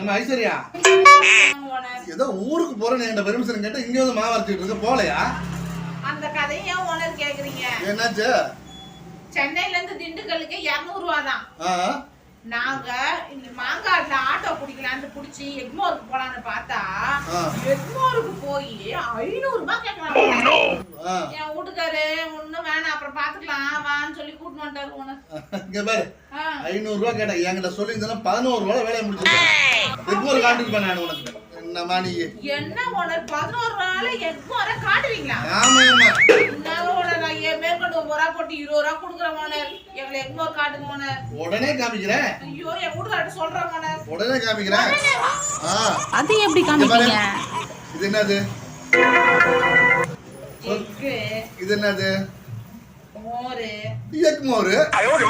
ஏமா ஐஸ்வர்யா ஏதோ ஊருக்கு போறேன்னு என்கிட்ட பெர்மிஷன் கேட்டா இங்க வந்து மாவு அரைச்சிட்டு இருக்க போலையா? அந்த கதையை ஏன் ஓனர் கேக்குறீங்க? என்னாச்சு? சென்னையில இருந்து திண்டுக்கல்லுக்கு 200 ரூபா தான். நாங்க இந்த மாங்காட்ல ஆட்டோ பிடிக்கலான்னு பிடிச்சி எக்மோருக்கு போலான்னு பார்த்தா எக்மோருக்கு போய் 500 ரூபாய் கேக்குறாங்க. என் வீட்டுக்காரு ஒண்ணும் வேணாம் அப்புறம் பாத்துக்கலாம் வான்னு சொல்லி கூட்டிட்டு வந்துட்டாரு ஓனர். இங்க பாரு 500 ரூபாய் கேட்டா என்கிட்ட சொல்லி இருந்தா 11 ரூபாய் வேலையை முடிச்சிருக்கேன். எக்மோர் காட்டுக்கு பண்ண உனக்கு என்னமா நீ என்ன ஓனர் 11 ரூபாயில எக்மோர காட்டுவீங்களா? ஆமா ஆமா என்ன ஓனர் நான் மேற்கொண்டு 1 ரூபா போட்டு 20 ரூபா கொடுக்குறேன் ஓனர். எங்களை எக்மோர் காட்டுங்க ஓனர். உடனே காமிக்கிறேன். ஐயோ என் வீட்டுக்காரட்ட சொல்றேன் ஓனர். உடனே காமிக்கிறேன். அது எப்படி காமிப்பீங்க? இது என்னது? எக்கு. இது என்னது? மோரு. எக்மோர். எக்மோர்